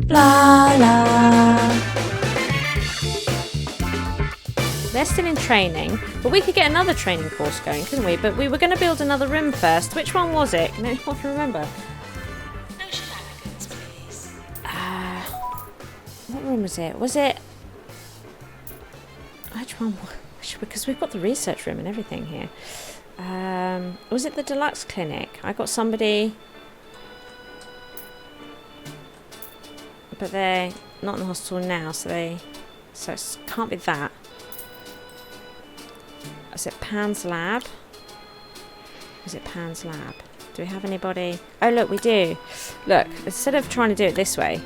Blarla. They're still in training, but we could get another training course going, couldn't we? But we were going to build another room first. Which one was it? Can anyone remember? No shenanigans, please. What room was it? Was it... Which one? Because we've got the research room and everything here. Was it the deluxe clinic? I got somebody... But they're not in the hospital now, so it can't be that. Is it Pan's lab? Is it Pan's lab? Do we have anybody? Oh, look, we do. Look, instead of trying to do it this way,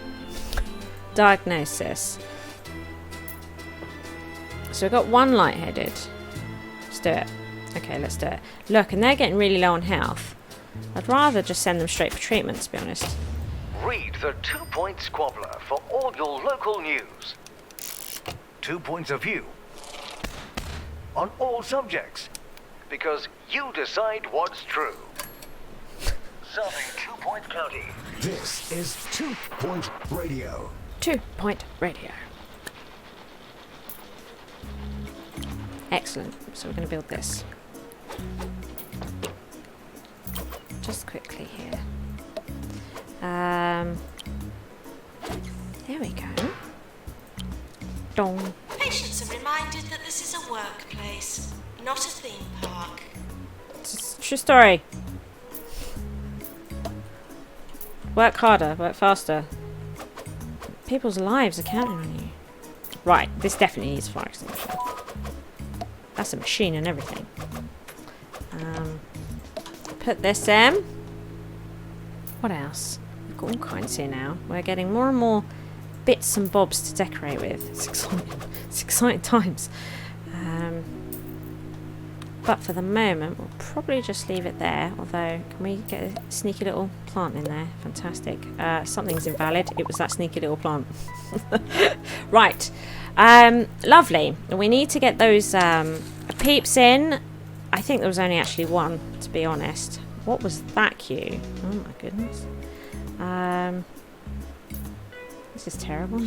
diagnosis. So we've got one lightheaded. Let's do it. Okay, let's do it. Look, and they're getting really low on health. I'd rather just send them straight for treatment, to be honest. Read the 2-point squabbler for all your local news. 2 points of view on all subjects, because you decide what's true. Serving 2 Point County. This is 2 Point Radio. 2 Point Radio. Excellent. So we're going to build this. Just quickly here. There we go. Dong. Patients are reminded that this is a workplace, not a theme park. It's a true story. Work harder, work faster. People's lives are counting on you. Right, this definitely needs fire extinguisher. That's a machine and everything. Put this in. What else? We've got all kinds here now. We're getting more and more bits and bobs to decorate with. It's exciting. It's exciting times. But for the moment, we'll probably just leave it there. Although, can we get a sneaky little plant in there? Fantastic. Something's invalid. It was that sneaky little plant. Right. Lovely. We need to get those peeps in. I think there was only actually one, to be honest. What was that queue? Oh my goodness. This is terrible.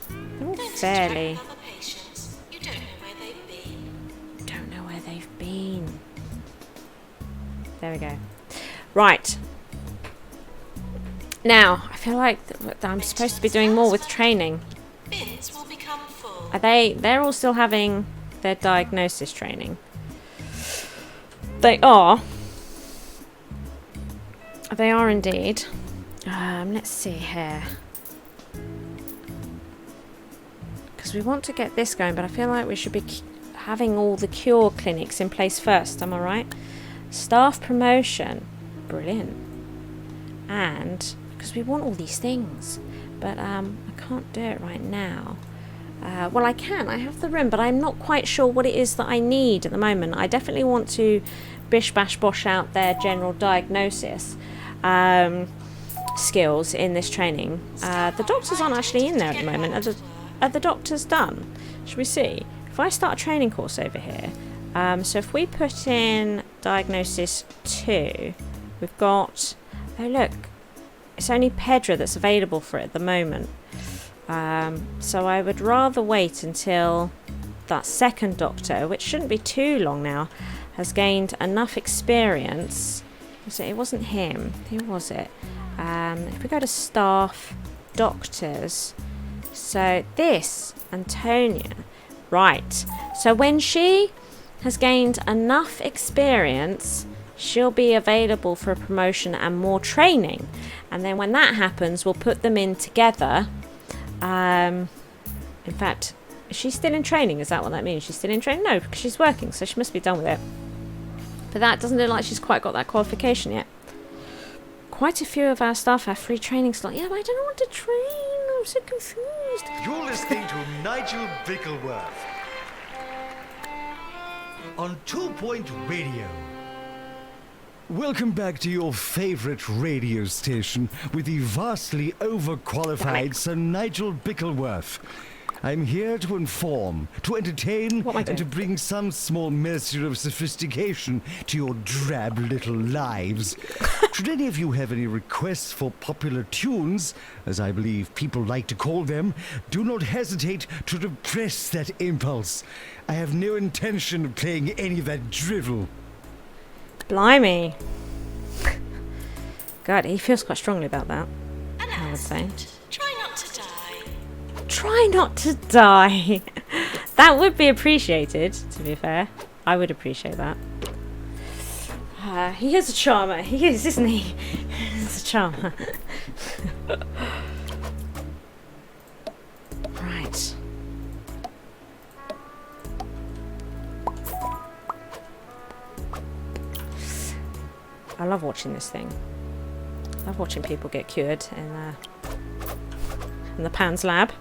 They're all fairly... You don't know where they've been. Don't know where they've been. There we go. Right. Now, I feel like that I'm supposed to be doing more with training. Bins will become full. Are they... They're all still having their diagnosis training. They are. They are indeed. Let's see here. Because we want to get this going, but I feel like we should be having all the cure clinics in place first. Am I right? Staff promotion. Brilliant. And because we want all these things, but I can't do it right now. Well, I can. I have the room, but I'm not quite sure what it is that I need at the moment. I definitely want to bish bash bosh out their general diagnosis skills in this training. The doctors aren't actually in there at the moment. Are the doctors done? Should we see? If I start a training course over here, so if we put in diagnosis 2, we've got... Oh, look. It's only Pedra that's available for it at the moment. So I would rather wait until that second doctor, which shouldn't be too long now, has gained enough experience. It wasn't him. Who was it? If we go to staff, doctors. So this, Antonia. Right. So when she has gained enough experience, she'll be available for a promotion and more training. And then when that happens, we'll put them in together. In fact, is she still in training? Is that what that means? She's still in training? No, because she's working, so she must be done with it. But that doesn't look like she's quite got that qualification yet. Quite a few of our staff have free training slots. Yeah, but I don't know what to train. I'm so confused. You're listening to Nigel Bickleworth on 2 Point Radio. Welcome back to your favourite radio station with the vastly overqualified Sir Nigel Bickleworth. I'm here to inform, to entertain, What am I and to doing? bring some small measure of sophistication to your drab little lives. Should any of you have any requests for popular tunes, as I believe people like to call them, do not hesitate to repress that impulse. I have no intention of playing any of that drivel. Blimey. God, he feels quite strongly about that. I would say. Try not to die. Try not to die. That would be appreciated, to be fair. I would appreciate that. He is a charmer. He is, isn't he? He's a charmer. Right. I love watching this thing. I love watching people get cured in the Pan's lab.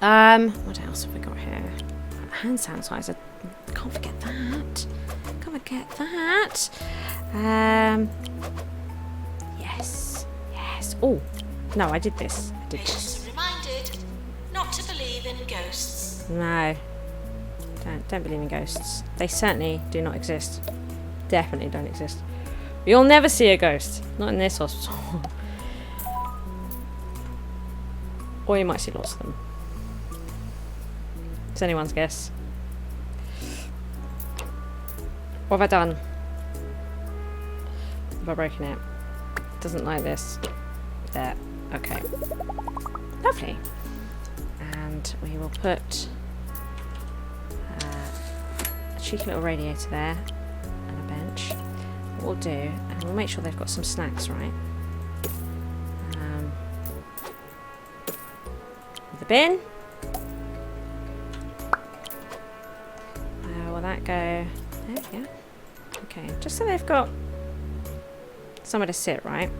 What else have we got here? Hand sanitizer. Can't forget that. Can't forget that. Yes. Yes. Oh, no, I did this. I did this. Patients are reminded not to believe in ghosts. No. Don't believe in ghosts. They certainly do not exist. Definitely don't exist. You'll never see a ghost. Not in this hospital. Or you might see lots of them. It's anyone's guess. What have I done? Have I broken it? Doesn't like this. There. Okay. Lovely. And we will put a cheeky little radiator there and a bench. What we'll do, and we'll make sure they've got some snacks, right? The bin. Will that go? Oh, yeah. Okay, just so they've got somewhere to sit, right?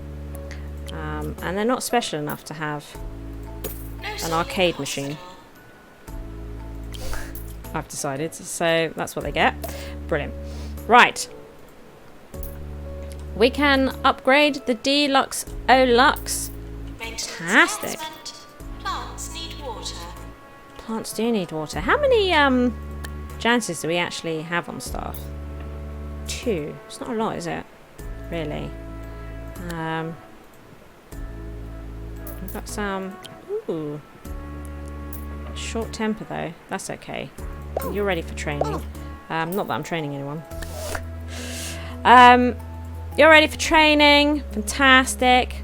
And they're not special enough to have an arcade machine. I've decided, so that's what they get. Brilliant. Right. We can upgrade the Deluxe Olux. Fantastic. Plants need water. Plants do need water. How many janitors do we actually have on staff? 2. It's not a lot, is it? Really. We've got some. Ooh. Short temper though. That's okay. You're ready for training. Not that I'm training anyone. You're ready for training. Fantastic.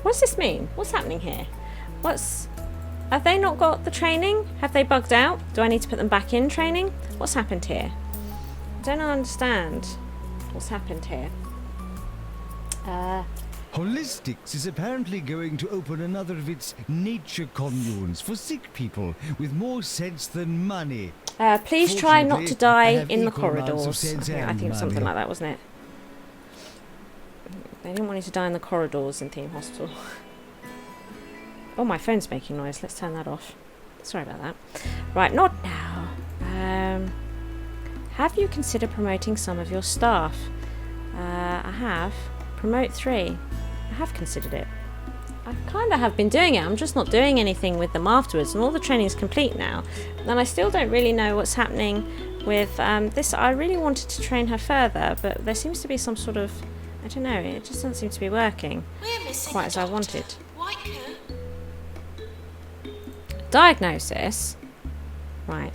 What's this mean? What's happening here? Have they not got the training? Have they bugged out? Do I need to put them back in training? What's happened here? I don't understand what's happened here. Holistics is apparently going to open another of its nature communes for sick people with more sense than money. Please try not to Fortunately, I die have in the equal amounts of corridors. sense I and think something money. like that, wasn't it? They didn't want you to die in the corridors in Theme Hospital. Oh, my phone's making noise. Let's turn that off. Sorry about that. Right, not now. Have you considered promoting some of your staff? I have. Promote 3. I have considered it. I kind of have been doing it. I'm just not doing anything with them afterwards, and all the training's complete now. And I still don't really know what's happening with this. I really wanted to train her further, but there seems to be some sort of, I don't know, it just doesn't seem to be working We're missing quite a as I doctor. wanted. White coat. Diagnosis. Right.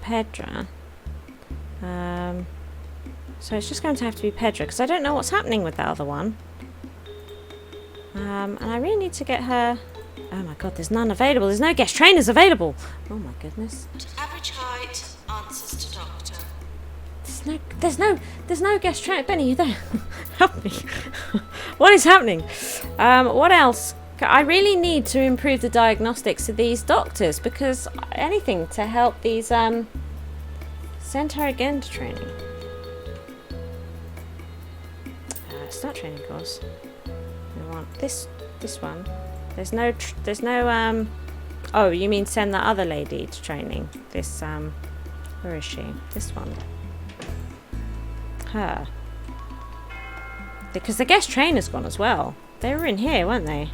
Pedra. So it's just going to have to be Pedra, because I don't know what's happening with that other one. And I really need to get her... Oh my god, there's none available. There's no guest trainers available. Oh my goodness. Average height. Answers to doctor. There's no guest trainer. Benny, you there? Help me. What is happening? What else? I really need to improve the diagnostics of these doctors, because anything to help these, send her again to training. Start training course. We want this one. There's no, oh, you mean send that other lady to training? This, where is she? This one. Her. Because the guest trainer's gone as well. They were in here, weren't they?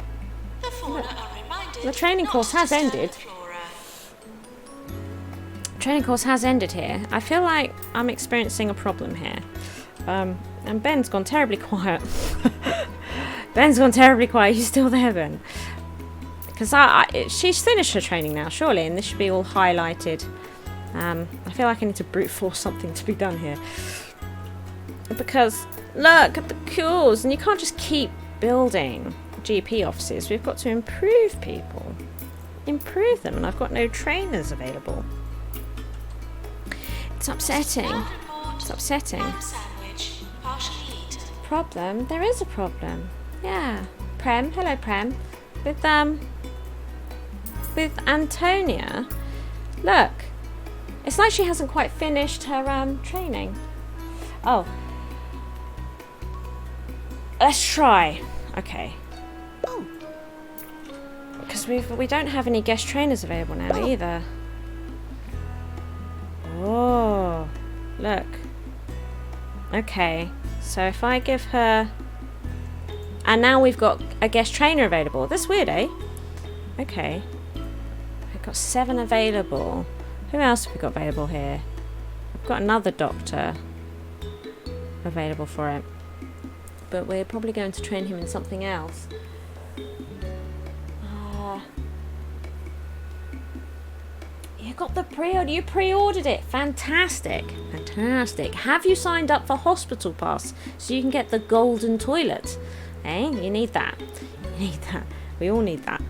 The fauna are reminded The training not course to has disturb ended. the flora. Training course has ended here. I feel like I'm experiencing a problem here. And Ben's gone terribly quiet. Ben's gone terribly quiet. He's still there, Ben. Because she's finished her training now, surely, and this should be all highlighted. I feel like I need to brute force something to be done here. Because, look at the cures, and you can't just keep building GP offices. We've got to improve people. Improve them, and I've got no trainers available. It's upsetting. It's upsetting. Ham sandwich, partially eaten. Problem? There is a problem. Yeah. Prem. Hello, Prem. With Antonia. Look. It's like she hasn't quite finished her training. Oh. Let's try. Okay. Because we don't have any guest trainers available now either. Oh. Look. Okay. So if I give her... And now we've got a guest trainer available. That's weird, eh? Okay. We've got 7 available. Who else have we got available here? We've got another doctor available for it. But we're probably going to train him in something else. You got the pre-order. You pre-ordered it. Fantastic. Fantastic. Have you signed up for Hospital Pass so you can get the golden toilet? Eh? You need that. You need that. We all need that.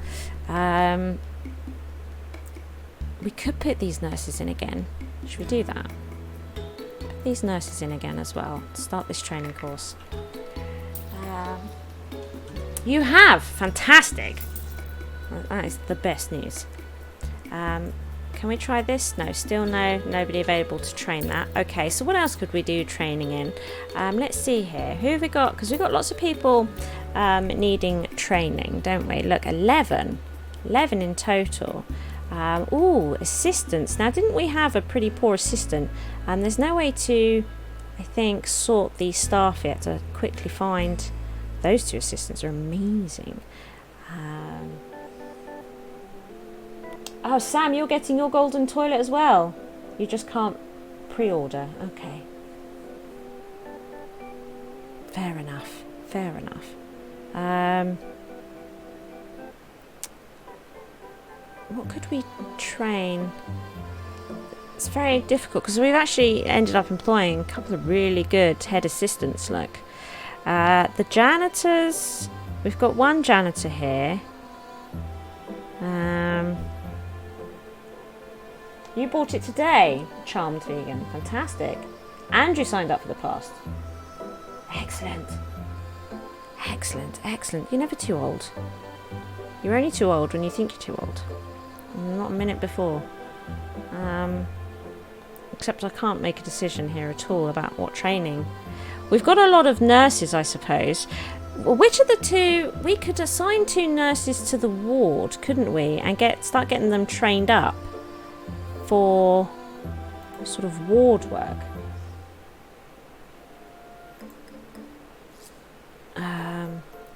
We could put these nurses in again. Should we do that? Put these nurses in again as well. Start this training course. You have! Fantastic! Well, that is the best news. Can we try this? No, still no. Nobody available to train that. Okay, so what else could we do training in? Let's see here. Who have we got? Because we've got lots of people needing training, don't we? Look, 11. 11 in total. Ooh, assistants. Now, didn't we have a pretty poor assistant? There's no way to, I think, sort the staff yet to quickly find... Those 2 assistants are amazing. Oh, Sam, you're getting your golden toilet as well. You just can't pre-order. Okay. Fair enough. Fair enough. What could we train? It's very difficult because we've actually ended up employing a couple of really good head assistants. Look. The janitors, we've got 1 janitor here. You bought it today, Charmed Vegan. Fantastic. And you signed up for the class. Excellent. Excellent, excellent. You're never too old. You're only too old when you think you're too old. Not a minute before. Except I can't make a decision here at all about what training. We've got a lot of nurses, I suppose. Which of the 2... We could assign 2 nurses to the ward, couldn't we? And start getting them trained up for sort of ward work.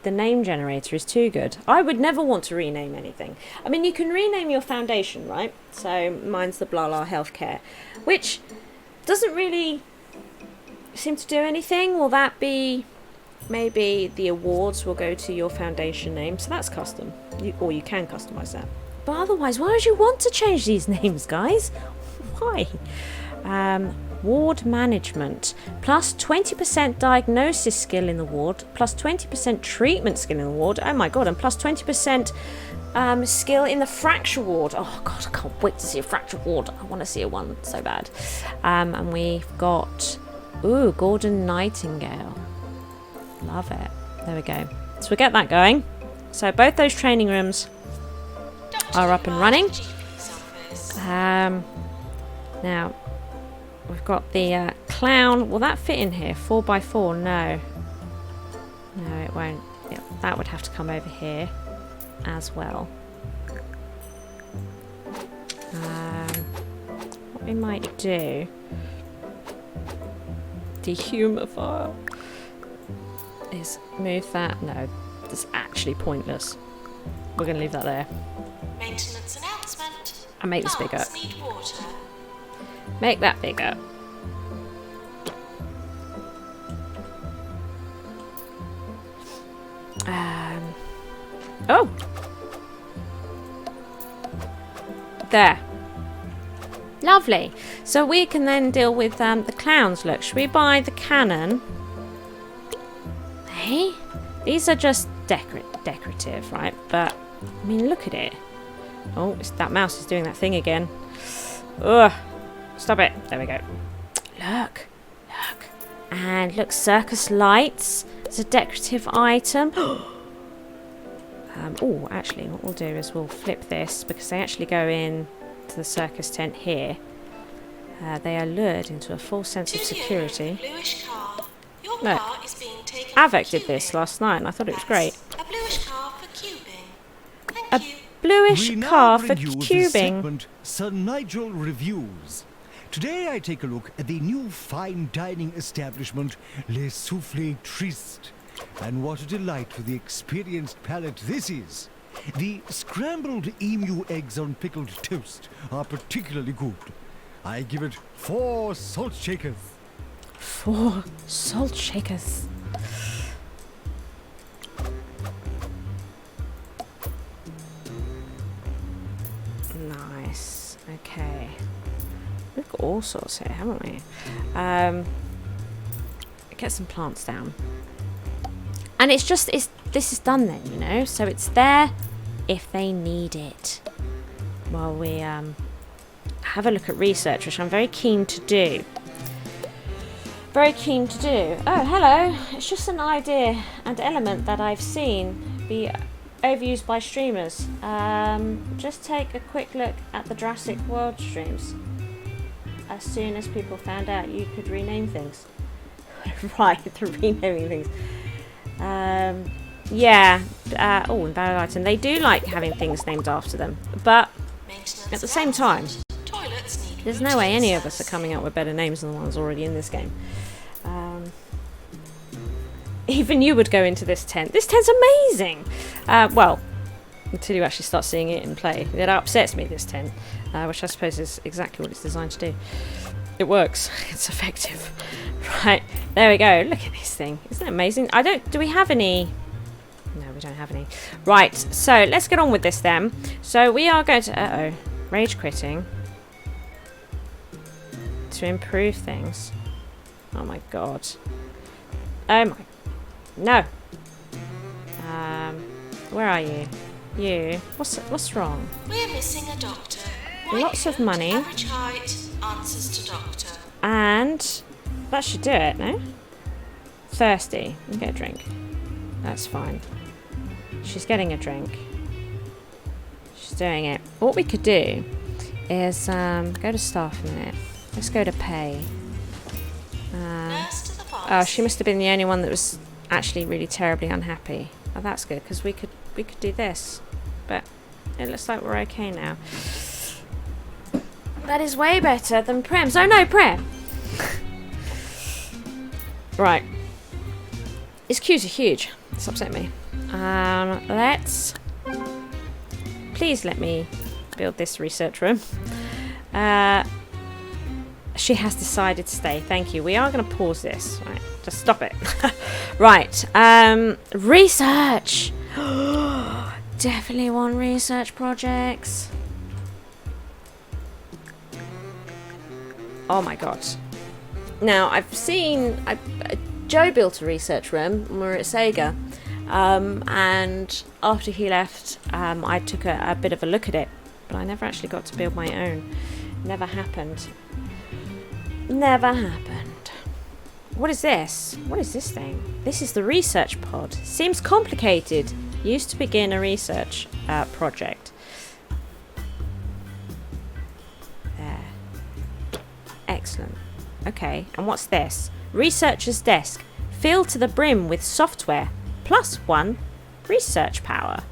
The name generator is too good. I would never want to rename anything. I mean, you can rename your foundation, right? So mine's the Blarla Healthcare, which doesn't really... seem to do anything. Will that be maybe the awards will go to your foundation name, so that's custom, or you can customize that. But otherwise, why would you want to change these names, guys? Why? Ward management plus 20% diagnosis skill in the ward, plus 20% treatment skill in the ward. Oh my god, and plus 20% skill in the fracture ward. Oh god, I can't wait to see a fracture ward. I want to see a one so bad. And we've got Gordon Nightingale. Love it. There we go. So we'll get that going. So both those training rooms are up and running. Now we've got the clown. Will that fit in here? 4x4? No. No, it won't. Yep, that would have to come over here as well. What we might do... Dehumidifier. is move that. No, that's actually pointless. We're going to leave that there. Maintenance announcement. And make this bigger. Plants need water. Make that bigger. Oh! There. Lovely. So we can then deal with the clowns. Look, should we buy the cannon? Hey? These are just decorative, right? But, I mean, look at it. Oh, that mouse is doing that thing again. Ugh. Stop it. There we go. Look. Look. And look, circus lights. It's a decorative item. Oh, actually, what we'll do is we'll flip this because they actually go in to the circus tent here. They are lured into a false sense of security. Bluish car. Your Look, car is being taken Avec for did this cubing. last night and I thought it was great. A bluish car for cubing. Thank A you. bluish We now car for bring you this cubing. segment, Sir Nigel Reviews. Today I take a look at the new fine dining establishment, Les Soufflés Tristes. And what a delight for the experienced palate this is. The scrambled emu eggs on pickled toast are particularly good. I give it 4 salt shakers. 4 salt shakers. Nice. Okay. We've got all sorts here, haven't we? Get some plants down. And it's just, this is done then, you know? So it's there if they need it. While we have a look at research, which I'm very keen to do. Very keen to do. Oh, hello. It's just an idea and element that I've seen be overused by streamers. Just take a quick look at the Jurassic World streams. As soon as people found out you could rename things. Right, the renaming things. Yeah. Oh, invalid item. They do like having things named after them. But Maintenance at the same time, Toilets need there's no way any of us are coming up with better names than the ones already in this game. Even you would go into this tent. This tent's amazing! Well, until you actually start seeing it in play. It upsets me, this tent. Which I suppose is exactly what it's designed to do. It works. It's effective. Right, there we go. Look at this thing. Isn't it amazing? Do we have any... No, we don't have any. Right, so let's get on with this then. So we are going to... Uh-oh. Rage quitting. To improve things. Oh my god. Oh my... No. Where are you? You. What's wrong? We're missing a doctor. Lots of coat, money. Average height, answers to doctor. And that should do it, no? Thirsty. You get a drink. That's fine. She's getting a drink. She's doing it. What we could do is go to staff a minute. Let's go to pay. Nurse to the Oh, pharmacy. she must have been the only one that was actually really terribly unhappy. Oh, that's good because we could do this, but it looks like we're okay now. That is way better than Prem's. Oh no, Prem! Right. His queues are huge. It's upset me. Let's... Please let me build this research room. She has decided to stay. Thank you. We are going to pause this. Right. Just stop it. Right. Research! Definitely want research projects. Oh my god. Now, I've seen... Joe built a research room when we were at Sega. And after he left, I took a bit of a look at it. But I never actually got to build my own. Never happened. Never happened. What is this? What is this thing? This is the research pod. Seems complicated. Used to begin a research project. There. Excellent. Okay, and what's this? Researcher's desk. Filled to the brim with software. +1 research power.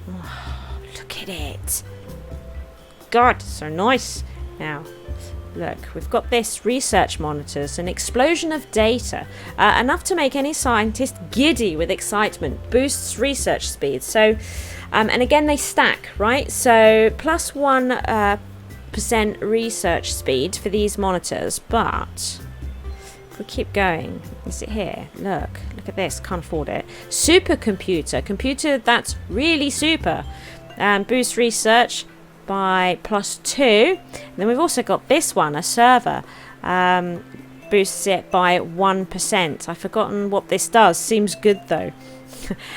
Oh, look at it. God, so nice. Now, Look, we've got this research monitors, an explosion of data, enough to make any scientist giddy with excitement, boosts research speed. So, and again, they stack, right? So plus 1% research speed for these monitors, but if we keep going, is it here? Look at this, can't afford it. Supercomputer, computer that's really super, boost research by +2. And then we've also got this one, a server, boosts it by 1%. I've forgotten what this does. Seems good though.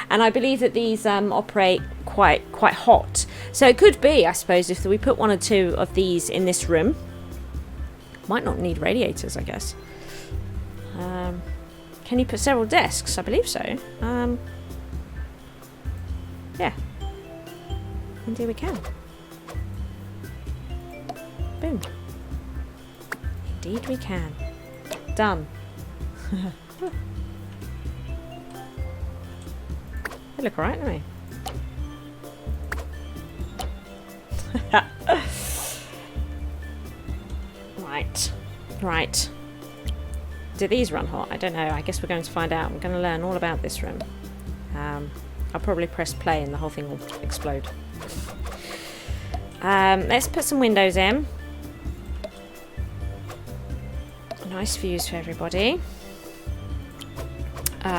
And I believe that these operate quite hot. So it could be, I suppose, if we put 1 or 2 of these in this room. Might not need radiators, I guess. Can you put several desks? I believe so. Yeah. Indeed we can. Boom. Indeed we can. Done. They look alright, don't they? Right. Do these run hot? I don't know. I guess we're going to find out. I'm going to learn all about this room. I'll probably press play and the whole thing will explode. Let's put some windows in. Nice views for everybody. Put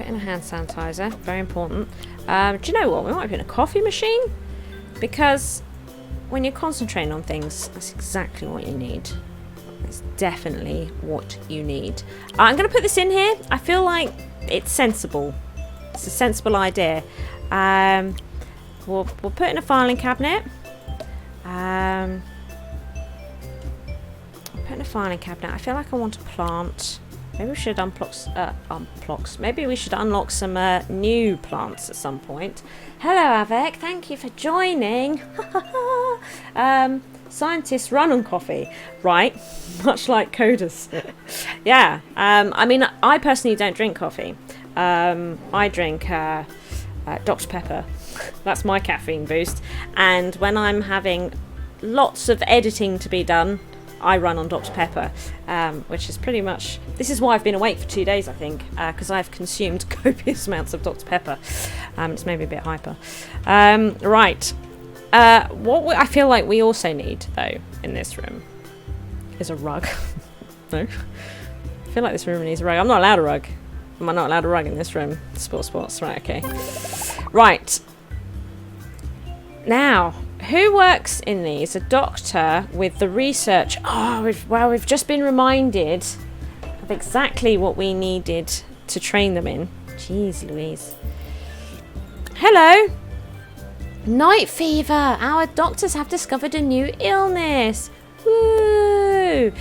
in a hand sanitizer. Very important. Do you know what? We might put in a coffee machine. Because when you're concentrating on things, that's exactly what you need. It's definitely what you need. I'm going to put this in here. I feel like it's sensible. It's a sensible idea. We'll put in a filing cabinet. Put in a filing cabinet. I feel like I want a plant. Maybe we should Maybe we should unlock some new plants at some point. Hello, Avec. Thank you for joining. Scientists run on coffee, right? Much like coders. Yeah. I mean, I personally don't drink coffee. I drink Dr. Pepper. That's my caffeine boost. And when I'm having lots of editing to be done, I run on Dr. Pepper, which is pretty much... This is why I've been awake for 2 days, I think, because I've consumed copious amounts of Dr. Pepper. It's made me a bit hyper. Right. What I feel like we also need, though, in this room is a rug. No? I feel like this room needs a rug. I'm not allowed a rug. Am I not allowed a rug in this room? Sports. Right, okay. Right. Now... Who works in these? A doctor with the research. Oh, we've just been reminded of exactly what we needed to train them in. Jeez Louise. Hello. Night fever. Our doctors have discovered a new illness. Woo!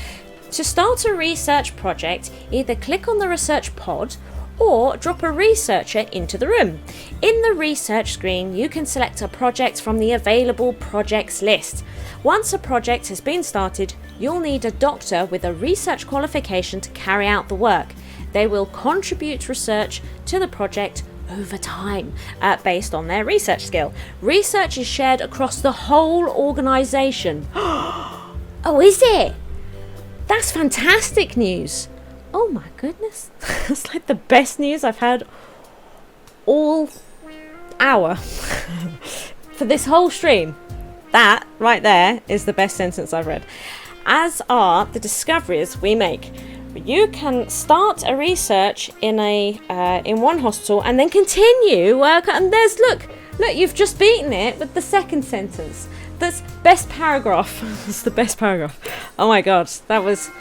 To start a research project, either click on the research pod or drop a researcher into the room. In the research screen, you can select a project from the available projects list. Once a project has been started, you'll need a doctor with a research qualification to carry out the work. They will contribute research to the project over time, based on their research skill. Research is shared across the whole organisation. Oh, is it? That's fantastic news. Oh my goodness. That's like the best news I've had all hour for this whole stream. That right there is the best sentence I've read. As are the discoveries we make. You can start a research in one hospital and then continue work. And there's look, you've just beaten it with the second sentence. That's best paragraph. That's the best paragraph. Oh my god, that was.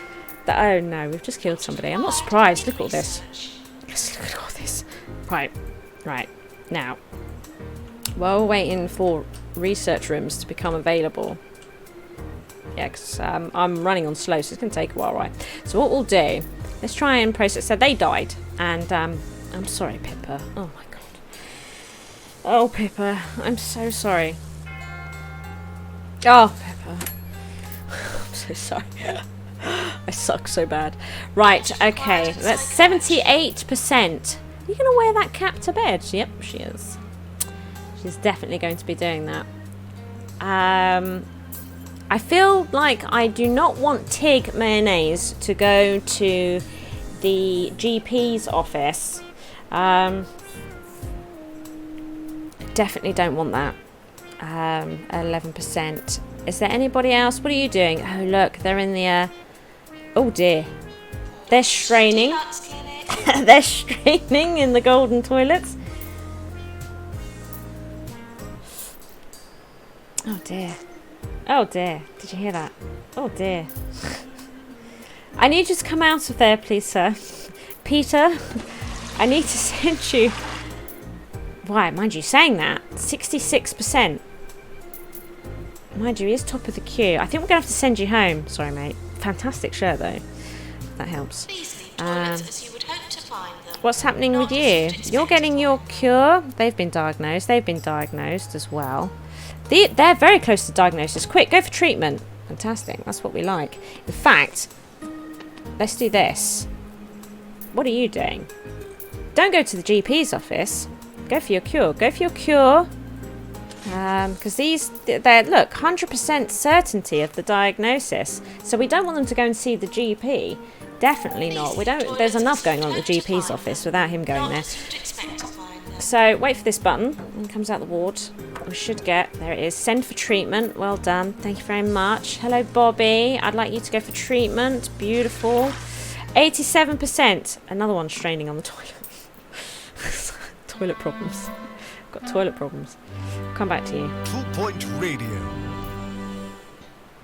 Oh no, we've just killed somebody. I'm not surprised. Look at all this. Just look at all this. Right. Now, while we're waiting for research rooms to become available. Yeah, because I'm running on slow, so it's going to take a while, right? So what we'll do, let's try and process. So they died, and I'm sorry, Pippa. Oh my god. Oh, Pippa, I'm so sorry. Oh, Pippa. I'm so sorry. I suck so bad. Right, okay. That's 78%. Are you going to wear that cap to bed? Yep, she is. She's definitely going to be doing that. I feel like I do not want Tig Mayonnaise to go to the GP's office. Definitely don't want that. 11%. Is there anybody else? What are you doing? Oh, look, they're in the... oh, dear. They're straining. Deluxe clinic. They're straining in the golden toilets. Oh, dear. Oh, dear. Did you hear that? Oh, dear. I need you to come out of there, please, sir. Peter, I need to send you... Why, mind you, saying that, 66%. Mind you, he is top of the queue. I think we're going to have to send you home. Sorry, mate. Fantastic shirt, though. That helps. Please leave toilets as you would hope to find them. What's happening Not with as you? you'd expect You're getting to your find them. cure. They've been diagnosed. They've been diagnosed as well. They're very close to diagnosis. Quick, go for treatment. Fantastic. That's what we like. In fact, let's do this. What are you doing? Don't go to the GP's office. Go for your cure. Go for your cure. Because they're, look, 100% certainty of the diagnosis. So we don't want them to go and see the GP. Definitely not. We don't. There's enough going on at the GP's office without him going Not there. as you'd expect to find them. So wait for this button. It comes out the ward. We should get, there it is. Send for treatment. Well done. Thank you very much. Hello, Bobby. I'd like you to go for treatment. Beautiful. 87%. Another one straining on the toilet. Toilet problems. Got toilet problems. Come back to you. 2 Point Radio.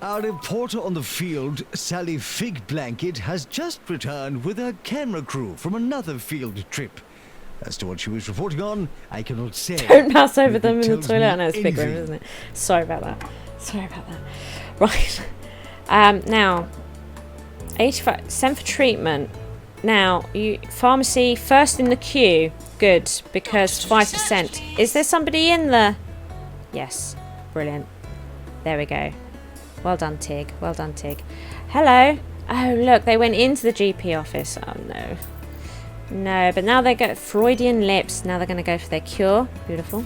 Our reporter on the field, Sally Fig Blanket, has just returned with her camera crew from another field trip. As to what she was reporting on, I cannot say. Don't mouse over If them it in the tells toilet. me I know it's a big room, anything. isn't it? Sorry about that. Sorry about that. Right. Now, 85. Send for treatment. Now, pharmacy first in the queue. Good, because 5%. Is there somebody in the? Yes. Brilliant. There we go. Well done, Tig. Well done, Tig. Hello. Oh, look, they went into the GP office. Oh, no. No, but now they get Freudian lips. Now they're going to go for their cure. Beautiful.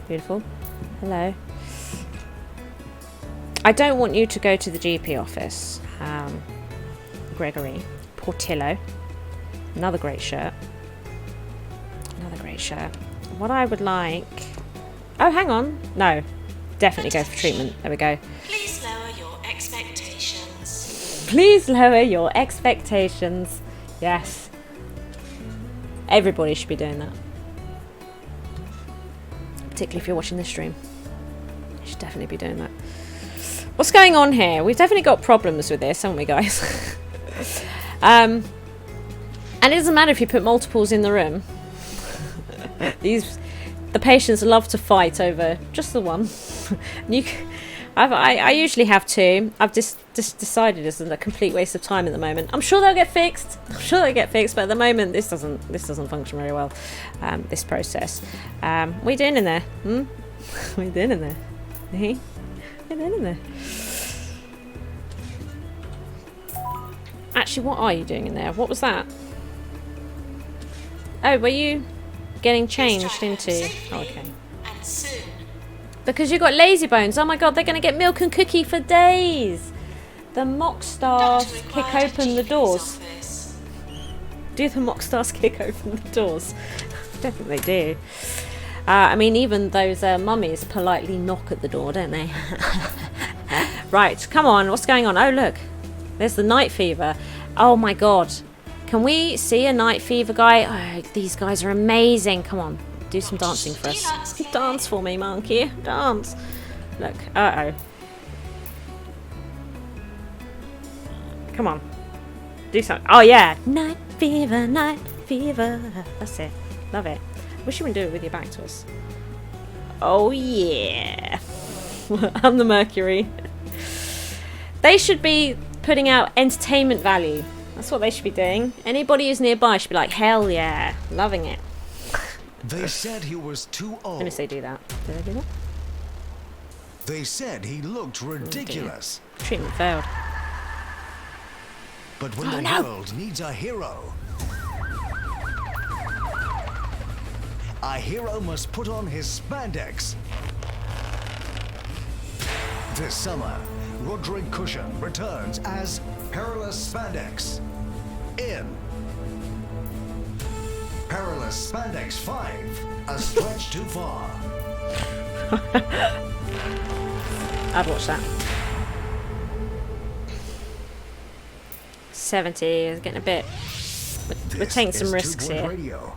Beautiful. Hello. I don't want you to go to the GP office. Gregory. Portillo. Another great shirt. Another great shirt. What I would like... Oh, hang on. No. Definitely go for treatment. There we go. Please lower your expectations. Please lower your expectations. Yes. Everybody should be doing that. Particularly if you're watching this stream. You should definitely be doing that. What's going on here? We've definitely got problems with this, haven't we, guys? And it doesn't matter if you put multiples in the room. The patients love to fight over just the one. I usually have two. I've just decided it's a complete waste of time at the moment. I'm sure they'll get fixed. I'm sure they'll get fixed, but at the moment this doesn't function very well. This process. What are you doing in there? What are you doing in there? What are you doing in there? Actually, what are you doing in there? What was that? Oh, were you getting changed into... Oh, okay. And soon. Because you got lazy bones. Oh my god, they're going to get milk and cookie for days. The mock stars Doctor kick required open the GP's doors. office. Do the mock stars kick open the doors? Definitely do. I mean, even those mummies politely knock at the door, don't they? Right, come on. What's going on? Oh, look. There's the night fever. Oh my god. Can we see a night fever guy? Oh, these guys are amazing. Come on. Do some dancing for us. Dance for me, monkey. Dance. Look. Uh-oh. Come on. Do something. Oh, yeah. Night fever, night fever. That's it. Love it. Wish you wouldn't do it with your back to us. Oh, yeah. I'm the Mercury. They should be putting out entertainment value. That's what they should be doing. Anybody who's nearby should be like, hell yeah. Loving it. They said he was too old. Let me say do that. Did I do that? They said he looked ridiculous. Treatment failed. But when the no. world needs a hero must put on his spandex. This summer, Roderick Cushion returns as Perilous Spandex. In Perilous Spandex 5, a stretch too far. I'd watch that. 70 is getting a bit... We're taking some risks here. Radio.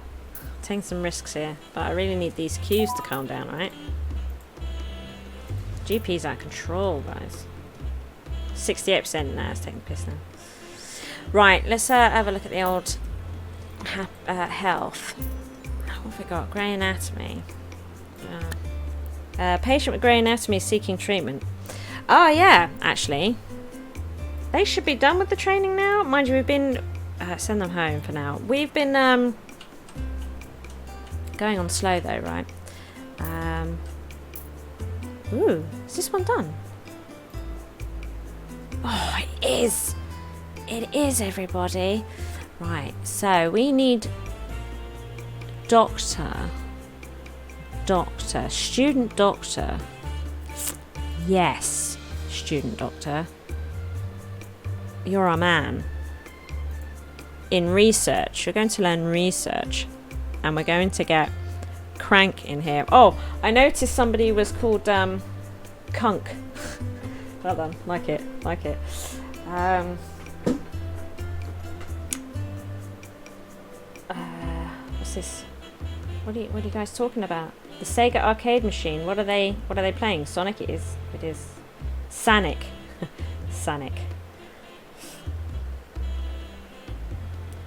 Taking some risks here. But I really need these cues to calm down, right? GP's out of control, guys. 68% now. It's taking the piss now. Right, let's have a look at the old health. What have we got? Grey anatomy. Patient with grey anatomy is seeking treatment. Oh, yeah, actually. They should be done with the training now. Mind you, we've been... send them home for now. We've been going on slow, though, right? Ooh, is this one done? Oh, it is! It is, everybody. Right, so we need... Doctor, student doctor. Yes, student doctor. You're our man. In research, you're going to learn research, and we're going to get Crank in here. Oh, I noticed somebody was called Kunk. Well done, like it. What's this? What are you guys talking about? The Sega arcade machine. What are they playing? Sonic? It is Sonic.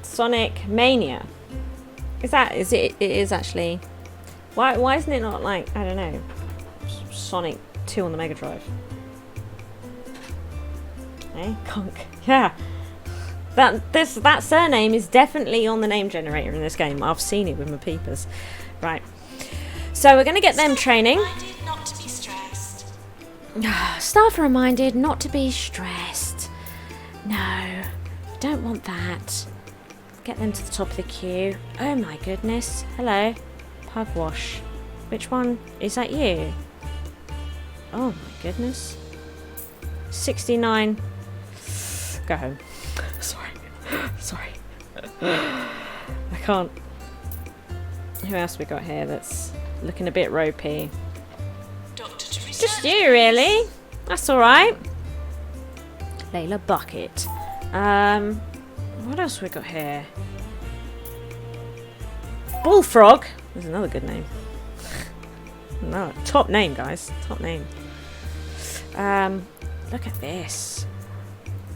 Sonic Mania. It is actually. Why isn't it not like, I don't know, Sonic 2 on the Mega Drive? Eh? Conk. Yeah. That surname is definitely on the name generator in this game. I've seen it with my peepers. Right. So we're going to get them training. Not to be stressed. Staff are reminded not to be stressed. No, don't want that. Get them to the top of the queue. Oh my goodness. Hello. Pugwash. Which one? Is that you? Oh my goodness. 69. Go home. Sorry. I can't. Who else we got here that's looking a bit ropey? Just you, really? That's alright. Layla Bucket. What else we got here? Bullfrog. There's another good name. No, top name, guys. Top name. Look at this.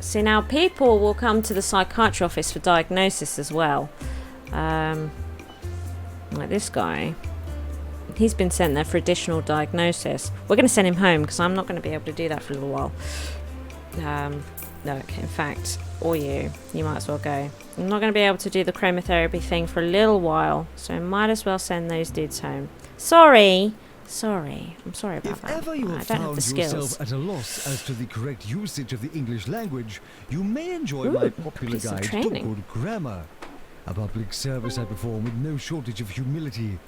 See, now people will come to the psychiatry office for diagnosis as well. Like this guy. He's been sent there for additional diagnosis. We're going to send him home because I'm not going to be able to do that for a little while. No, in fact, or you might as well go. I'm not going to be able to do the chromotherapy thing for a little while, so I might as well send those dudes home. Sorry. I'm sorry about that. If ever you I have don't have found the skills. yourself at a loss as to the correct usage of the English language, you may enjoy my popular some guide to training. good grammar. A public service I perform with no shortage of humility.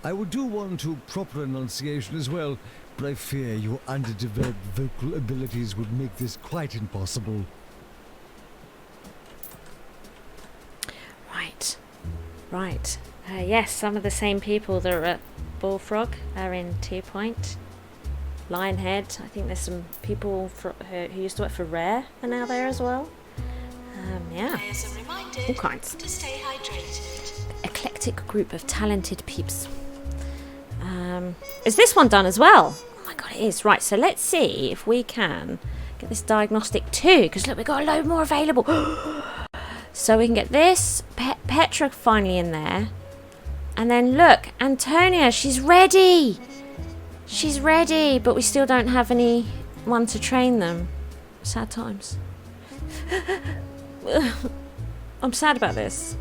I would do one to proper enunciation as well, but I fear your underdeveloped vocal abilities would make this quite impossible. Right. Yes, some of the same people that are at Bullfrog are in 2 Point. Lionhead, I think there's some people who used to work for Rare are now there as well. Yeah, Players are reminded all kinds. to stay hydrated. Eclectic group of talented peeps. Is this one done as well? Oh my god, it is. Right, so let's see if we can get this diagnostic too, because look, we've got a load more available. So we can get this. Petra finally in there. And then look, Antonia, she's ready. She's ready, but we still don't have anyone to train them. Sad times. I'm sad about this.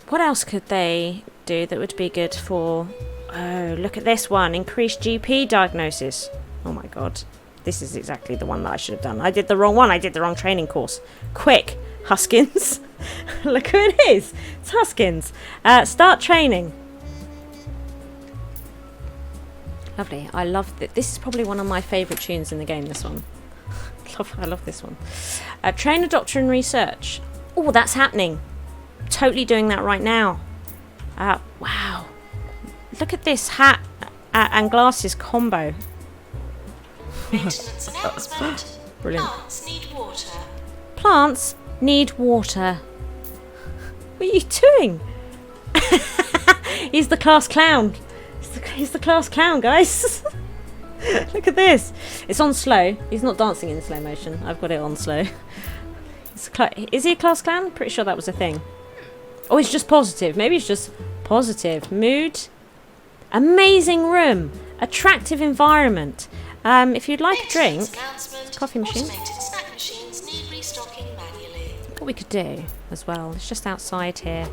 What else could they do that would be good for... Oh, look at this one. Increased GP diagnosis. Oh my god. This is exactly the one that I should have done. I did the wrong one. I did the wrong training course. Quick, Huskins. Look who it is. It's Huskins. Start training. Lovely. I love that. This is probably one of my favourite tunes in the game, this one. I love this one. Train a doctor in research. Oh, that's happening. Totally doing that right now. Wow. Look at this hat and glasses combo. Maintenance announcement. Brilliant. Plants need water. Plants need water. What are you doing? He's the class clown. He's the class clown, guys. Look at this. It's on slow. He's not dancing in slow motion. I've got it on slow. Is he a class clown? Pretty sure that was a thing. Oh, he's just positive. Maybe it's just positive. Mood. Amazing room. Attractive environment. If you'd like a drink, coffee machine. Automated snack machines need restocking manually. What we could do as well, it's just outside here.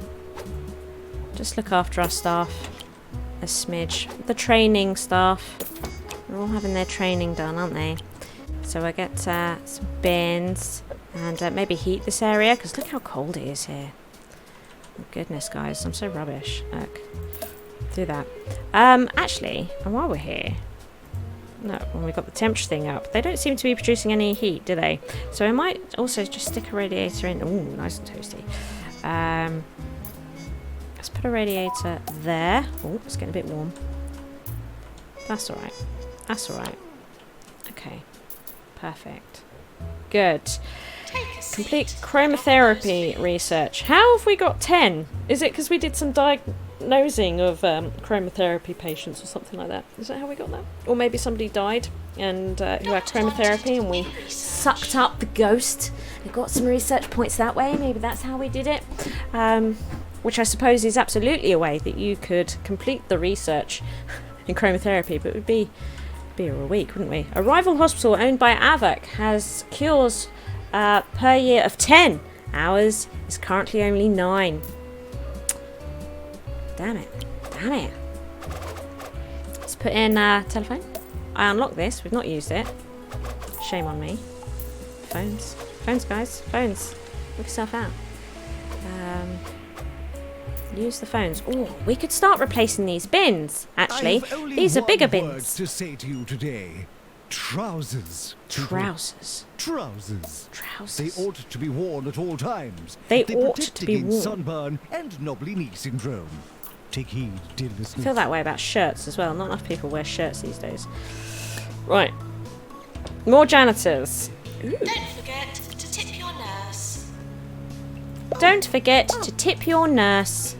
Just look after our staff a smidge. The training staff. They're all having their training done, aren't they? So I get some bins and maybe heat this area because look how cold it is here. Oh, goodness, guys, I'm so rubbish. Look, do that. Actually, and while we're here, no, when we got the temperature thing up, they don't seem to be producing any heat, do they? So I might also just stick a radiator in. Ooh, nice and toasty. Let's put a radiator there. Oh, it's getting a bit warm. That's alright. That's alright. Okay. Perfect. Good. Complete chromotherapy research. How have we got 10? Is it because we did some diagnosing of chromotherapy patients or something like that? Is that how we got that? Or maybe somebody died and who had chromotherapy and we sucked up the ghost and got some research points that way. Maybe that's how we did it. Which I suppose is absolutely a way that you could complete the research in chromotherapy, but it would be a week, wouldn't we? A rival hospital owned by AVOC has cures per year of 10. Ours is currently only 9. Damn it. Damn it. Let's put in telephone. I unlocked this. We've not used it. Shame on me. Phones. Phones, guys. Phones. Look yourself out. Use the phones. Oh, we could start replacing these bins. Actually, these are bigger bins. Word to say to you today: trousers. Trousers. Trousers. Trousers. They ought to be worn at all times. They ought protect to be against worn. sunburn and knobly knee syndrome. Take heed, dear listeners. I feel that way about shirts as well. Not enough people wear shirts these days. Right. More janitors. Ooh. Don't forget to tip your nurse. Don't forget to tip your nurse.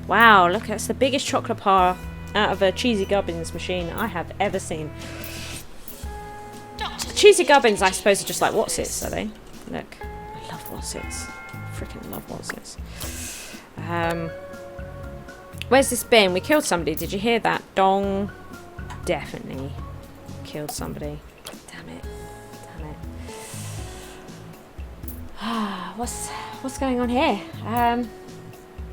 Wow, look, that's the biggest chocolate bar out of a Cheesy Gubbins machine I have ever seen. Cheesy Gubbins, I suppose, are just like Watsits, are they? Look, I love Watsits. Freaking love Watsits. Where's this bin? We killed somebody. Did you hear that? Dong. Definitely killed somebody. Damn it. Damn it. What's going on here?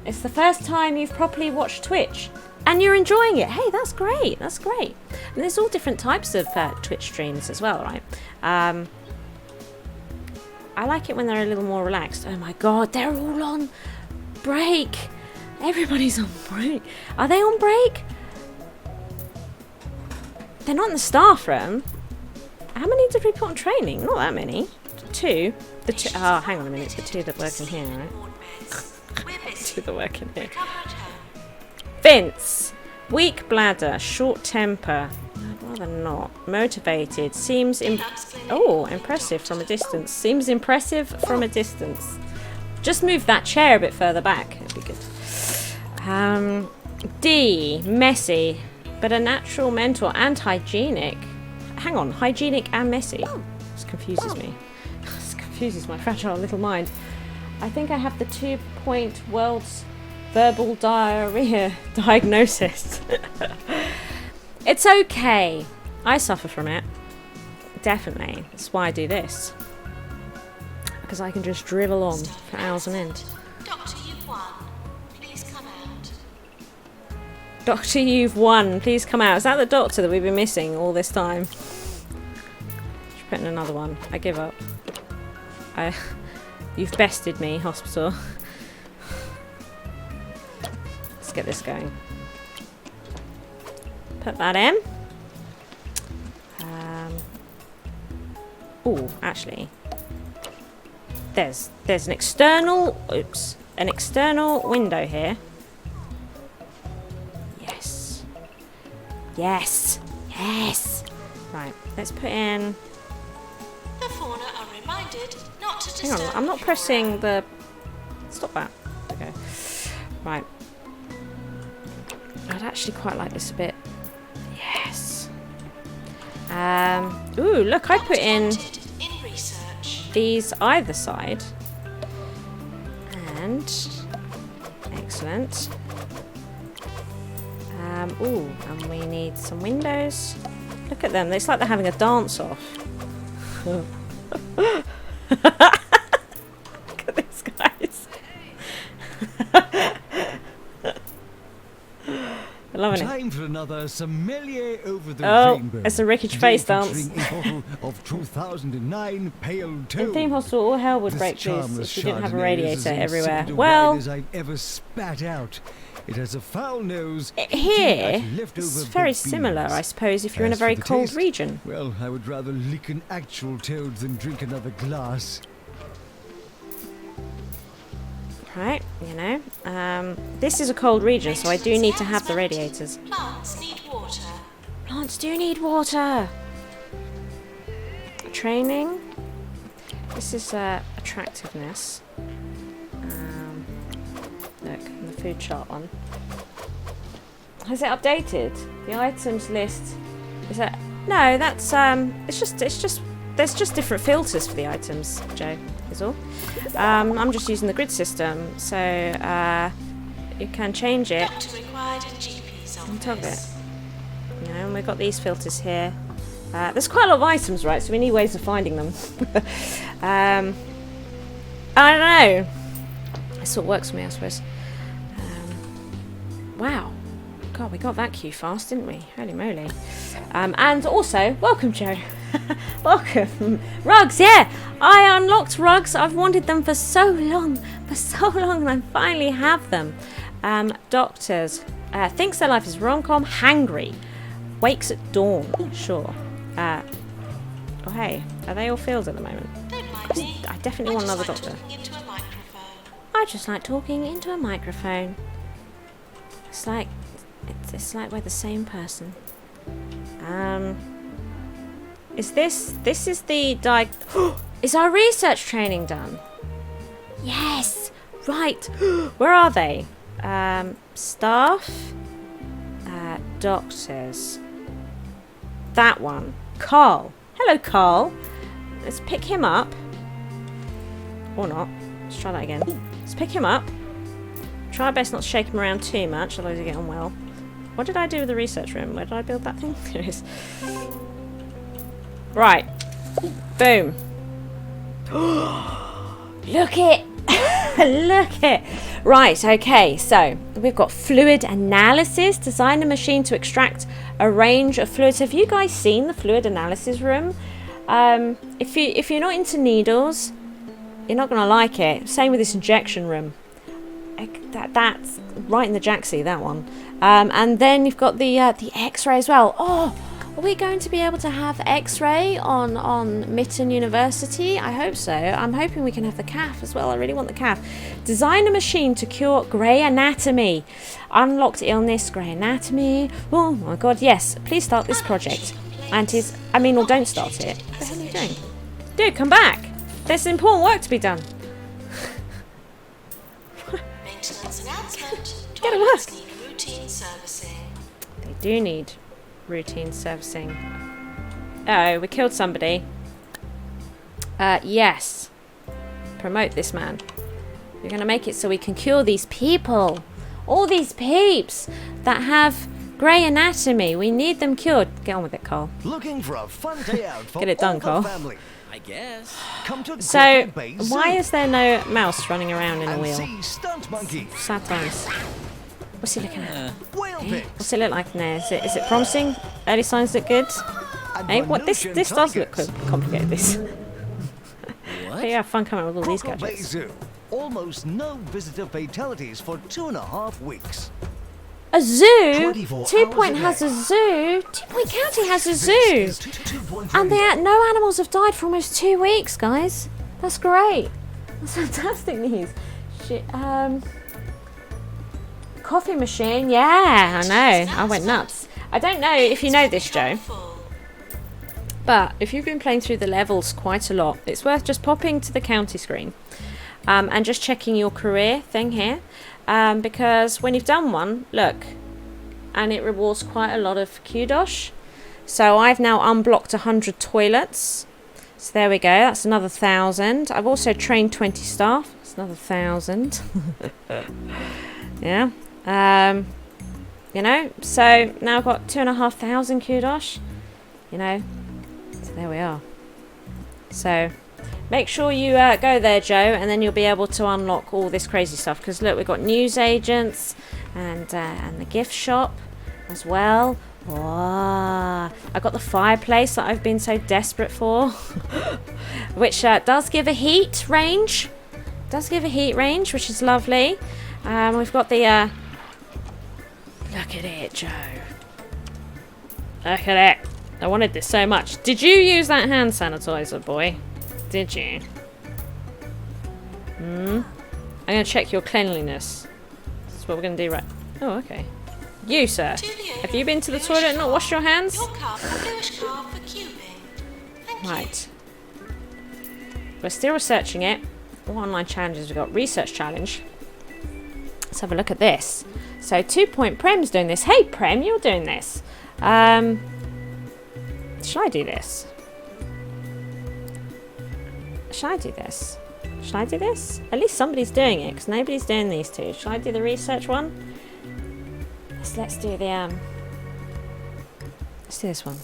It's the first time you've properly watched Twitch and you're enjoying it. Hey, that's great. That's great. And there's all different types of Twitch streams as well, right? I like it when they're a little more relaxed. Oh my god, they're all on break. Everybody's on break. Are they on break? They're not in the staff room. How many did we put on training? Not that many. 2. The 2. Oh, hang on a minute. The 2 that work in here, right? 2 that work in here. Vince. Weak bladder. Short temper. I'd rather not. Motivated. Seems impressive from a distance. Seems impressive from a distance. Just move that chair a bit further back. It'd be good. D. Messy. But a natural mentor and hygienic. Hang on. Hygienic and messy. This confuses me. This confuses my fragile little mind. I think I have the 2-point world's verbal diarrhea diagnosis. It's okay. I suffer from it. Definitely. That's why I do this. Because I can just drivel on for hours on end. Doctor, you've won. Please come out. Doctor, you've won. Please come out. Is that the doctor that we've been missing all this time? Should put in another one. I give up. You've bested me, hospital. Let's get this going. Put that in. Oh, actually, there's an external. Oops, an external window here. Yes. Yes. Yes. Right. Let's put in. The fauna are reminded not to Hang disturb on. I'm not the pressing flora. the. Stop that. Okay. Right. I'd actually quite like this a bit. Yes. Ooh, look, I put in Research. these either side. And excellent. Ooh, and we need some windows. Look at them. It's like they're having a dance off. Look at these guys. I'm loving it. Time for another sommelier over the Oh, rainbow. it's a Rickage Today face dance. featuring a bottle of 2009 Pale Tone. In Theme Hostel, all hell would This break loose charmless if you didn't have a Chardonnay is radiator as everywhere. insipid a Well, wine as I've ever spat out. It has a foul nose. here, eating like leftover it's very baked similar, beans. I suppose, if you're in a As for very the cold taste, region. Well, I would rather lick an actual toad than drink another glass. Right, you know. This is a cold region, so I do need to have the radiators. Plants need water. Plants do need water. Training. This is attractiveness. Look, the food chart one. Has it updated? The items list. Is that? No, that's It's just. There's just different filters for the items, Joe. Is all. I'm just using the grid system, so you can change it Doctor required in GP's office. on top of it. You know, and we've got these filters here. There's quite a lot of items, right? So we need ways of finding them. I don't know. This sort of works for me, I suppose. Wow. God, we got that queue fast, didn't we? Holy moly. And also, welcome, Joe. Welcome. Rugs, yeah. I unlocked rugs. I've wanted them for so long, and I finally have them. Doctors. Thinks their life is rom-com. Hangry. Wakes at dawn. Sure. Oh, hey. Are they all filled at the moment? Don't mind me. I definitely want another just like doctor. talking into a microphone. I just like talking into a microphone. It's like we're the same person. Is this is the is our research training done? Yes. Right. Where are they? Staff. Doctors. That one. Carl. Hello, Carl. Let's pick him up. Or not. Let's try that again. Let's pick him up. Try our best not to shake him around too much, otherwise he'll get on well. What did I do with the research room? Where did I build that thing? There it is. Right. Boom. Look it! Look it! Right, okay, so we've got fluid analysis. Design a machine to extract a range of fluids. Have you guys seen the fluid analysis room? If you're not into needles, you're not going to like it. Same with this injection room. That's right in the jacksie, that one. And then you've got the X-ray as well. Oh, are we going to be able to have X-ray on Mitten University? I hope so. I'm hoping we can have the CAF as well. I really want the CAF. Design a machine to cure grey anatomy. Unlocked illness, grey anatomy. Oh my god, yes. Please start this project. And or don't start it. What the hell are you doing? Dude, come back. There's important work to be done. Maintenance announcement. Get it Toilets work. need routine servicing. They do need routine servicing. Oh, we killed somebody. Yes. Promote this man. We're going to make it so we can cure these people. All these peeps that have grey anatomy. We need them cured. Get on with it, Carl. Looking for a fun day out for Get it done, all Carl. the family. I guess. Come to So, Grotto Bay why Zoo is there no mouse running around in a and wheel? see stunt monkeys, Sad times. What's he looking at? whale pigs, What's it look like in there? Is it promising? Early signs look good? and Hey, what this Venusian does look tigers. complicated. This. What? But yeah, fun coming up with all these Grotto Bay gadgets. Zoo. Almost no visitor fatalities for 2.5 weeks. A zoo? 24 Two hours Point a has day. a zoo? 2 Point County has a This zoo. is 2 Point And Radio. no animals have died for almost 2 weeks, guys. That's great. That's fantastic news. Shit, coffee machine, yeah, I know. I went nuts. I don't know if you know this, Joe, but if you've been playing through the levels quite a lot, it's worth just popping to the county screen and just checking your career thing here, because when you've done one, look, and it rewards quite a lot of kudos. So I've now unblocked 100 toilets. So there we go, that's another 1,000. I've also trained 20 staff. That's another 1,000. Yeah. You know, so now I've got 2,500 kudos. You know, so there we are. So make sure you go there, Joe, and then you'll be able to unlock all this crazy stuff. Because look, we've got news agents and the gift shop as well. Wow. I got the fireplace that I've been so desperate for, which does give a heat range. Which is lovely. We've got the look at it, Joe. Look at it. I wanted this so much. Did you use that hand sanitizer, boy? Did you? I'm going to check your cleanliness. That's what we're going to do, right? Oh, okay. You, sir. Have you been to the toilet and not washed your hands? Your card, a bluish card for cubing. Thank you. Right. We're still researching it. What online challenges we've got? Research challenge. Let's have a look at this. So 2 Point Prem's doing this. Hey Prem, you're doing this. Should I do this? Should I do this? Should I do this? At least somebody's doing it, because nobody's doing these two. Should I do the research one? Let's do the let's do this one.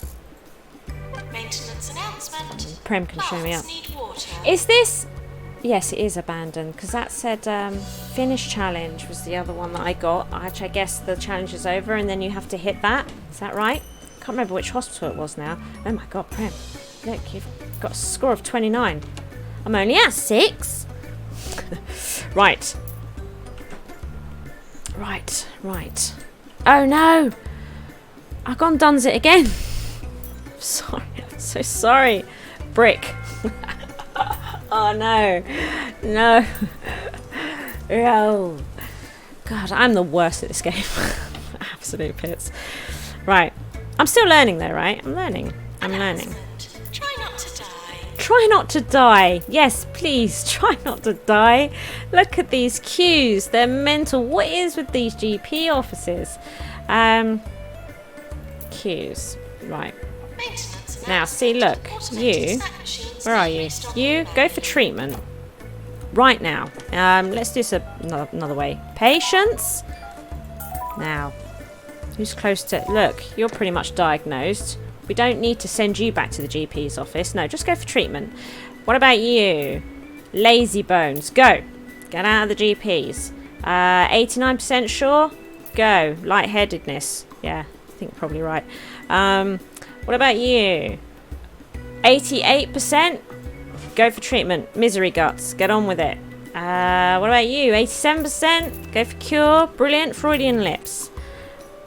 Maintenance announcement. Prem can show me up. Baths need water. Is this? Yes, it is abandoned, because that said finish challenge was the other one that I got. Actually, I guess the challenge is over and then you have to hit that. Is that right? Can't remember which hospital it was now. Oh my god, Prem. Look, you've got a score of 29. I'm only at 6. Right. Right. Oh no! I've gone done's it again. Sorry, I'm so sorry. Brick. Oh no. No. No. God, I'm the worst at this game. Absolute pits. Right. I'm still learning though, right? I'm learning. Announcement. Try not to die. Try not to die. Yes, please, try not to die. Look at these queues. They're mental. What is with these GP offices? Queues. Right. Maintenance Now, see, look. announcement. You. Automated snack machines Where are being you? restocked You on go for treatment. Right now. Let's do this another way. Patience. Now. Who's close to... Look, you're pretty much diagnosed. We don't need to send you back to the GP's office. No, just go for treatment. What about you? Lazy bones. Go. Get out of the GP's. 89% sure? Go. Lightheadedness. Yeah, I think probably right. What about you? 88%? Go for treatment. Misery guts. Get on with it. What about you? 87%? Go for cure. Brilliant. Freudian lips.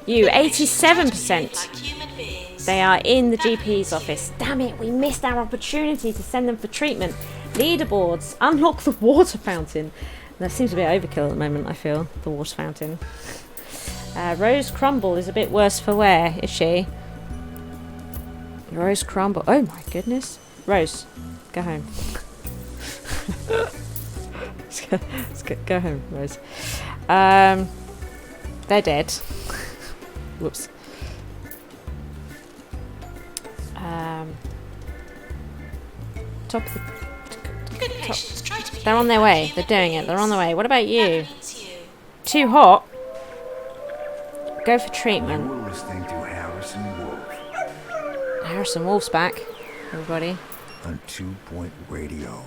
You, 87%. like human beings. They are in the GP's office. Damn it, we missed our opportunity to send them for treatment. Leaderboards. Unlock the water fountain. That seems a bit overkill at the moment, I feel. The water fountain. Rose Crumble is a bit worse for wear, is she? Rose Crumble. Oh my goodness. Rose, go home. Go home, Rose. They're dead. Whoops. Top of the... Good patients try to be They're on their way. They're doing it. They're on their way. What about you? That means you. Too hot? Go for treatment. We're listening to Harrison Wolf Harrison Wolf's back, everybody. on 2 Point Radio.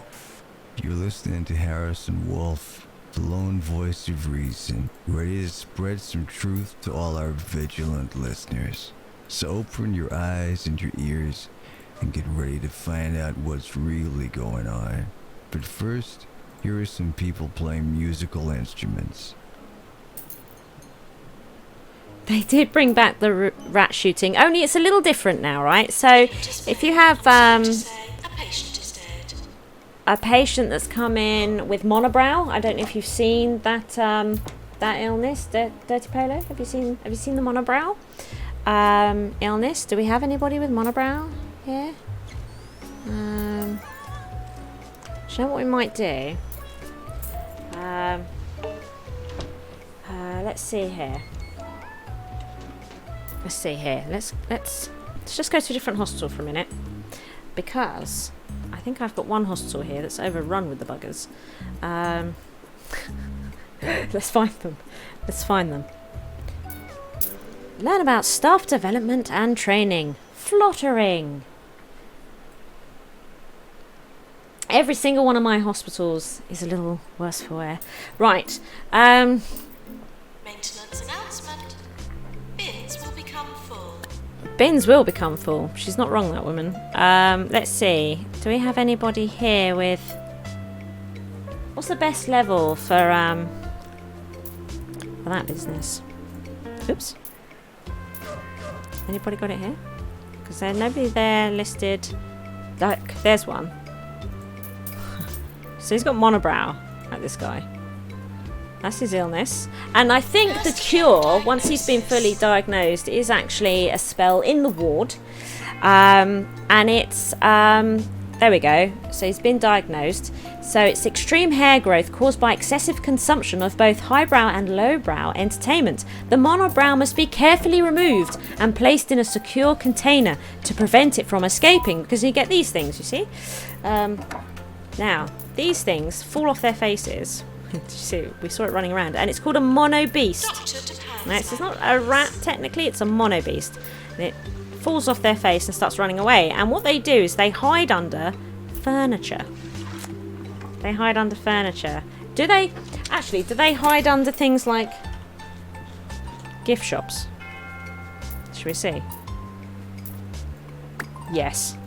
You're listening to Harrison Wolf, the lone voice of reason, ready to spread some truth to all our vigilant listeners. So open your eyes and your ears and get ready to find out what's really going on. But first, here are some people playing musical instruments. They did bring back the rat shooting, only it's a little different now, right? So if you have A patient is dead. a patient that's come in with monobrow, I don't know if you've seen that that illness, Dirty Polo. Have you seen the monobrow illness? Do we have anybody with monobrow here? Do you know what we might do? Let's see here. Let's just go to a different hospital for a minute, because I think I've got one hospital here that's overrun with the buggers. Let's find them. Learn about staff development and training. Flottering. Every single one of my hospitals is a little worse for wear. Right. Maintenance announcement. Bins will become full. Bins will become full. She's not wrong, that woman. Let's see. Do we have anybody here with... What's the best level for that business? Oops. Anybody got it here? Because there's nobody there listed. Look, there's one. So he's got monobrow, like this guy. That's his illness. And I think the cure, once he's been fully diagnosed, is actually a spell in the ward. And it's... there we go. So he's been diagnosed. So it's extreme hair growth caused by excessive consumption of both highbrow and lowbrow entertainment. The monobrow must be carefully removed and placed in a secure container to prevent it from escaping. Because you get these things, you see. Now, these things fall off their faces. You see, we saw it running around, and it's called a mono beast. Right, so it's not a rat technically, it's a mono beast, and it falls off their face and starts running away. And what they do is they hide under furniture. They hide under furniture. Do they hide under things like gift shops? Should we see? Yes.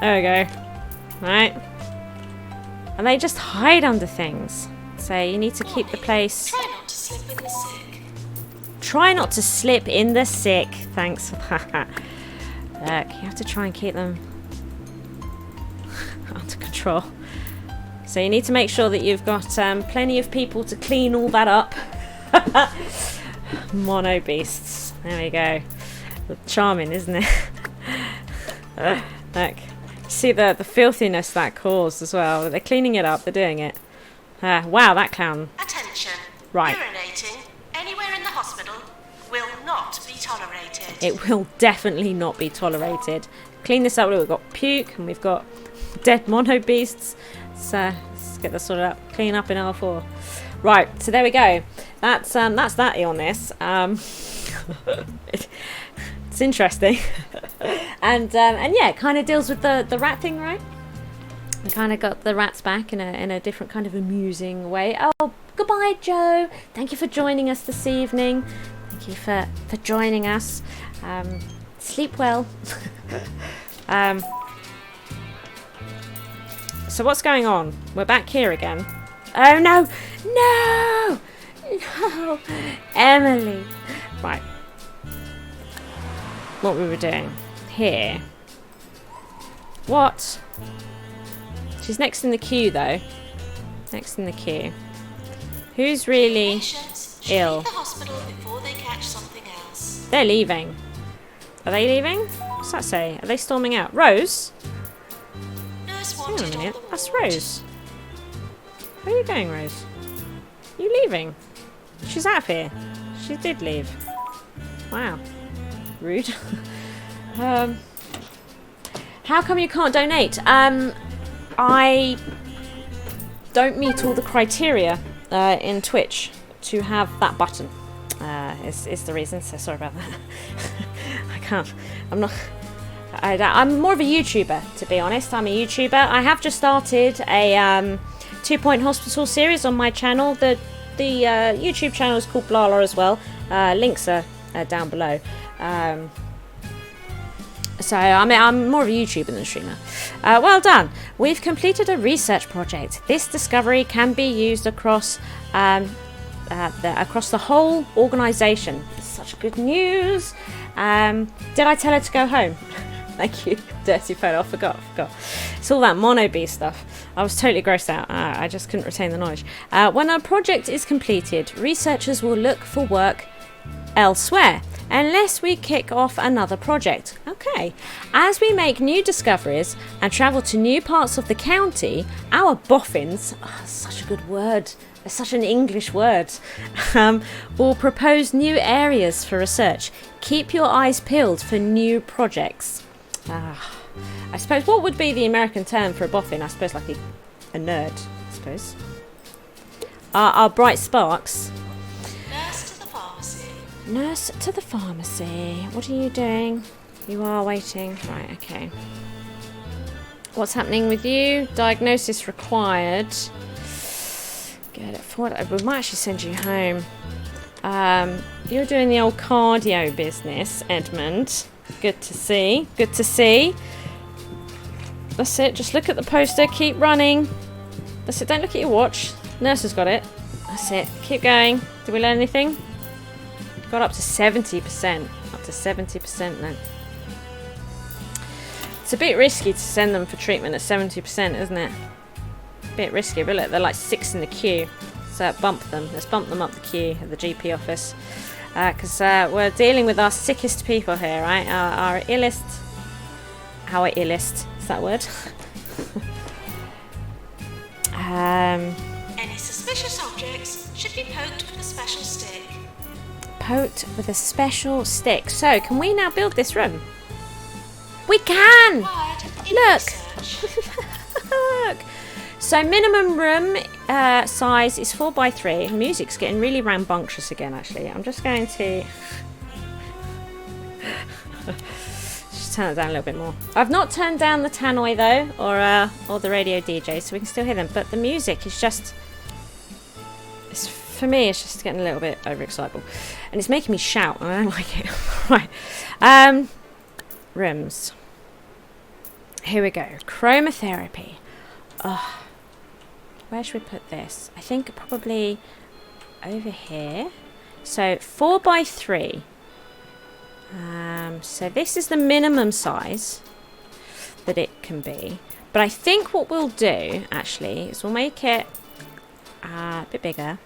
There we go. Right. And they just hide under things. So you need to keep the place... Try not to slip in the sick. Try not to slip in the sick. Thanks for that. Look, you have to try and keep them under control. So you need to make sure that you've got plenty of people to clean all that up. Mono beasts. There we go. Charming, isn't it? Look. See the filthiness that caused as well. They're cleaning it up. They're doing it. Wow, that clown. Attention. Right. Urinating anywhere in the hospital will not be tolerated. It will definitely not be tolerated. Clean this up. We've got puke and we've got dead mono beasts. So let's get this sorted out. Clean up in L4. Right. So there we go. That's that illness. It's interesting. and yeah, it kind of deals with the rat thing, right? We kind of got the rats back in a different kind of amusing way. Oh, goodbye, Joe. Thank you for joining us this evening. Thank you for joining us. Sleep well. So what's going on? We're back here again. Oh, no. No. No. Emily. Right. What we were doing here. What? She's next in the queue, though. Next in the queue. Who's really Patients should ill? leave the hospital before they catch something else. They're leaving. Are they leaving? What's that say? Are they storming out? Rose? Nurse Hang on wanted a on minute. the ward. That's Rose. Where are you going, Rose? You leaving? She's out of here. She did leave. Wow. Rude. How come you can't donate? I don't meet all the criteria in Twitch to have that button. Is the reason. So sorry about that. I can't. I'm more of a YouTuber, to be honest. I'm a YouTuber. I have just started a 2-point hospital series on my channel. The YouTube channel is called Blarla as well. Links are down below. So I'm more of a YouTuber than a streamer. Well done. We've completed a research project. This discovery can be used across across the whole organisation. Such good news. Did I tell her to go home? Thank you, dirty photo. I forgot. It's all that mono bee stuff. I was totally grossed out. I just couldn't retain the knowledge. When a project is completed, researchers will look for work elsewhere, unless we kick off another project. Okay. As we make new discoveries and travel to new parts of the county, our boffins, such a good word, it's such an English word, will propose new areas for research. Keep your eyes peeled for new projects. I suppose, what would be the American term for a boffin? I suppose like a nerd, I suppose. Our bright sparks. Nurse to the pharmacy. Nurse to the pharmacy. What are you doing? You are waiting. Right, okay. What's happening with you? Diagnosis required. Get it forward. We might actually send you home. You're doing the old cardio business, Edmund. Good to see. Good to see. That's it. Just look at the poster. Keep running. That's it. Don't look at your watch. Nurse has got it. That's it. Keep going. Did we learn anything? Got up to 70%. Up to 70% then. It's a bit risky to send them for treatment at 70%, isn't it? A bit risky, but look, they're like 6 in the queue. So bump them. Let's bump them up the queue at the GP office. Because we're dealing with our sickest people here, right? Our illest. Our illest. Is that a word? Any suspicious objects should be poked with a special stick. Poked with a special stick. So, can we now build this room? We can! Required in Look! research. Look! So minimum room size is 4x3. Music's getting really rambunctious again, actually. I'm just going to just turn it down a little bit more. I've not turned down the tannoy though, or the radio DJ, so we can still hear them. But the music is just, for me, it's just getting a little bit overexcitable, and it's making me shout, and I don't like it. Right. Rooms. Here we go. Chromotherapy. Oh. Where should we put this? I think probably over here. So 4x3. So this is the minimum size that it can be. But I think what we'll do actually is we'll make it a bit bigger.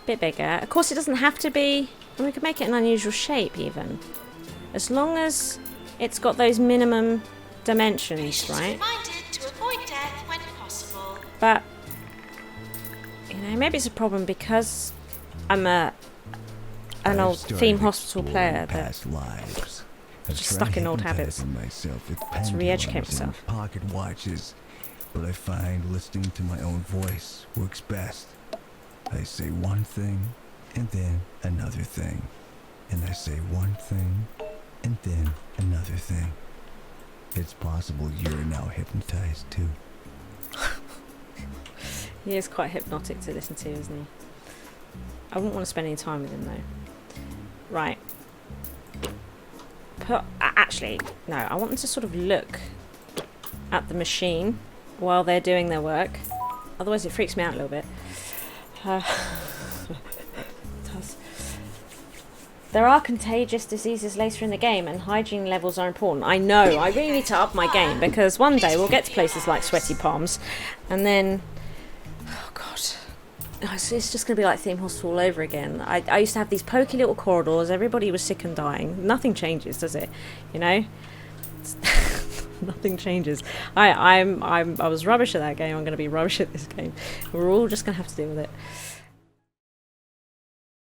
Of course, it doesn't have to be. And we could make it an unusual shape even, as long as it's got those minimum dimensions, Patients right? reminded to avoid death when possible. But, you know, maybe it's a problem because I'm an old theme hospital player that past lives. I've just tried stuck in old hypnotizing habits. myself with To re-educate pendulums and myself. pocket watches, but I find listening to my own voice works best. I say one thing and then another thing, and I say one thing and then another thing. It's possible you're now hypnotized too. He is quite hypnotic to listen to, isn't he? I wouldn't want to spend any time with him though. Right. Actually, no, I want them to sort of look at the machine while they're doing their work. Otherwise it freaks me out a little bit. It does. There are contagious diseases later in the game, and hygiene levels are important. I know, I really need to up my game, because one day we'll get to places like Sweaty Palms, and then, oh god, it's just going to be like Theme Hospital all over again. I used to have these pokey little corridors, everybody was sick and dying. Nothing changes, does it? You know? Nothing changes. I was rubbish at that game, I'm going to be rubbish at this game. We're all just going to have to deal with it.